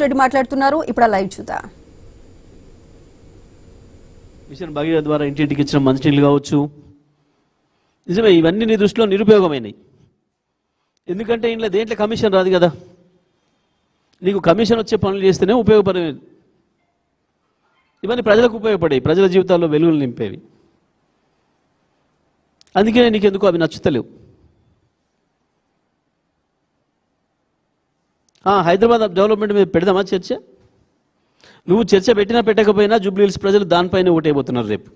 రెడ్డి మాట్లాడుతున్నారు. ఇప్పుడు లైవ్ చూద్దాం. మిషన్ భగీరథ ద్వారా ఇంటింటికి ఇచ్చిన మంచినీళ్ళు కావచ్చు, నిజమే ఇవన్నీ నీ దృష్టిలో నిరుపయోగమైనవి. ఎందుకంటే ఇంట్లో దేంట్లో కమిషన్ రాదు కదా, నీకు కమిషన్ వచ్చే పనులు చేస్తేనే ఉపయోగపడేవి. ఇవన్నీ ప్రజలకు ఉపయోగపడేవి, ప్రజల జీవితాల్లో వెలుగులు నింపేవి. అందుకే నీకెందుకు అవి నచ్చుతలేవు. హైదరాబాద్ డెవలప్మెంట్ మీద పెడదామా చర్చ? నువ్వు చర్చ పెట్టినా పెట్టకపోయినా జూబ్లీహిల్స్ ప్రజలు దానిపైన ఓటైపోతున్నారు రేపు.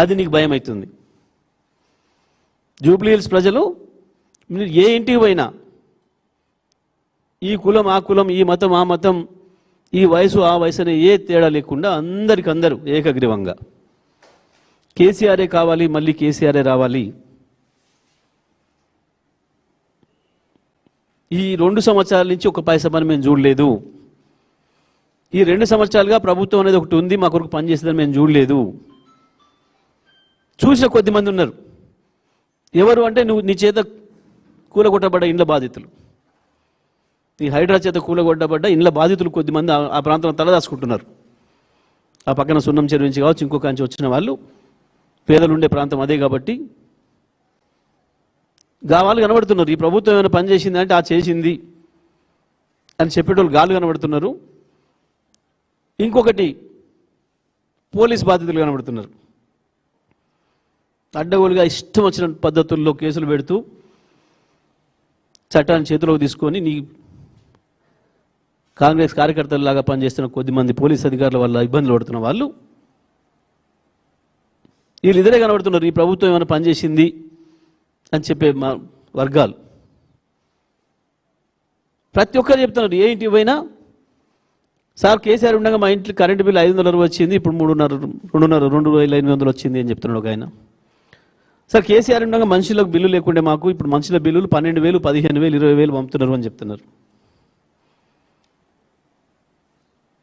అది నీకు భయం అవుతుంది. జూబ్లీహిల్స్ ప్రజలు ఏ ఇంటికి పోయినా ఈ కులం ఆ కులం, ఈ మతం ఆ మతం, ఈ వయసు ఆ వయసు అనే ఏ తేడా లేకుండా అందరికందరూ ఏకగ్రీవంగా కేసీఆరే కావాలి, మళ్ళీ కేసీఆరే రావాలి. ఈ 2 సంవత్సరాల నుంచి ఒక పైసా పని మేము చూడలేదు. ఈ 2 సంవత్సరాలుగా ప్రభుత్వం అనేది ఒకటి ఉంది, మా కొరకు పనిచేస్తుందని మేము చూడలేదు. చూసిన కొద్దిమంది ఉన్నారు. ఎవరు అంటే నువ్వు నీ చేత కూలగొట్టబడ్డ ఇండ్ల బాధితులు, ఈ హైడ్రా చేత కూలగొట్టబడ్డ ఇండ్ల బాధితులు కొద్దిమంది ఆ ప్రాంతంలో తలదాచుకుంటున్నారు. ఆ పక్కన సున్నం చెరువు నుంచి కావచ్చు, ఇంకొక నుంచి వచ్చిన వాళ్ళు, పేదలు ఉండే ప్రాంతం అదే కాబట్టి గావాలు కనబడుతున్నారు. ఈ ప్రభుత్వం ఏమైనా పని చేసింది అంటే ఆ చేసింది అని చెప్పేటోళ్ళు గాలు కనబడుతున్నారు. ఇంకొకటి పోలీస్ బాధితులు కనబడుతున్నారు. అడ్డగోలుగా ఇష్టం వచ్చిన పద్ధతుల్లో కేసులు పెడుతూ చట్టాన్ని చేతిలోకి తీసుకొని నీ కాంగ్రెస్ కార్యకర్తలలాగా పనిచేస్తున్న కొద్దిమంది పోలీస్ అధికారుల వల్ల ఇబ్బందులు పడుతున్న వాళ్ళు, వీళ్ళిద్దరే కనబడుతున్నారు. ఈ ప్రభుత్వం ఏమైనా పనిచేసింది అని చెప్పే మా వర్గాలు ప్రతి ఒక్కరు చెప్తున్నారు. ఏ ఇంటికి పోయినా సార్ కేసీఆర్ ఉండగా మా ఇంట్లో కరెంటు బిల్లు 500 వచ్చింది, ఇప్పుడు 2,800 వచ్చింది అని చెప్తున్నాడు ఒక ఆయన. సార్ కేసీఆర్ ఉండగా మనుషులకు బిల్లు లేకుండే మాకు ఇప్పుడు మనుషుల బిల్లులు 12,000, 15,000, 20,000 పంపుతున్నారు అని చెప్తున్నారు.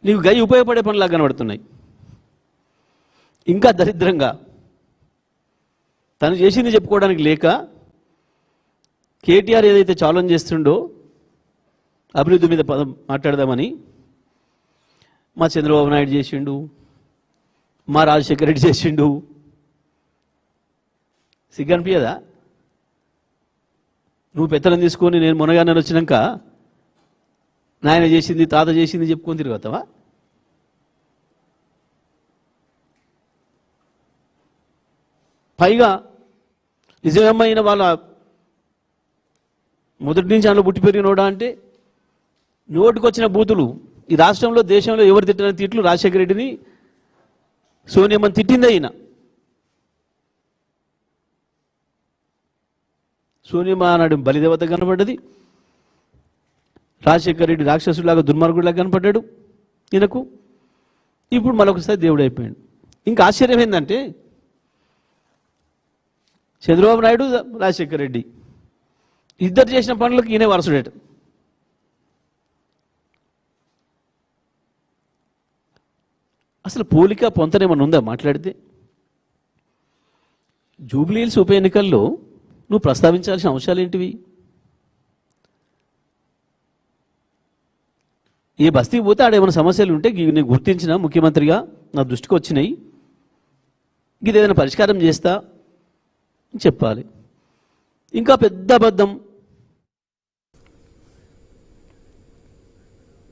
నీకు గై ఉపయోగపడే పనులాగా కనబడుతున్నాయి. ఇంకా దరిద్రంగా తను చేసింది చెప్పుకోవడానికి లేక కేటీఆర్ ఏదైతే ఛాలెంజ్ చేస్తుండో అభివృద్ధి మీద పదం మాట్లాడదామని మా చంద్రబాబు నాయుడు చేసిండు, మా రాజశేఖర రెడ్డి చేసిండు. సిగ్గనిపించదా? నువ్వు పెత్తనం తీసుకొని నేను మొనగానే వచ్చినాక నాయన చేసింది తాత చేసింది చెప్పుకొని తిరుగుతావా? పైగా నిజమైన వాళ్ళ మొదటి నుంచి అందులో పుట్టి పెరిగినోడా అంటే నోటికొచ్చిన బూతులు. ఈ రాష్ట్రంలో దేశంలో ఎవరు తిట్టిన తిట్లు రాజశేఖర రెడ్డిని, సోనియమ్మని తిట్టింది అయినా. సోనియమ్మ నాడు బలిదేవత కనపడ్డది, రాజశేఖర రెడ్డి రాక్షసులాగా దుర్మార్గుడిలాగా కనపడ్డాడు ఈయనకు. ఇప్పుడు మరొకసారి దేవుడు అయిపోయాడు. ఇంకా ఆశ్చర్యం ఏంటంటే చంద్రబాబు నాయుడు, రాజశేఖర రెడ్డి ఇద్దరు చేసిన పనులకు ఈయనే వారసుడేట. అసలు పోలిక పొంతనేమన్నా ఉందా మాట్లాడితే? జూబ్లీహిల్స్ ఉప ఎన్నికల్లో నువ్వు ప్రస్తావించాల్సిన అంశాలు ఏంటివి? ఏ బస్తీకి పోతే ఆడేమైనా సమస్యలు ఉంటే నేను గుర్తించిన ముఖ్యమంత్రిగా నా దృష్టికి వచ్చినాయి, ఇది ఏదైనా పరిష్కారం చేస్తా అని చెప్పాలి. ఇంకా పెద్ద అబద్ధం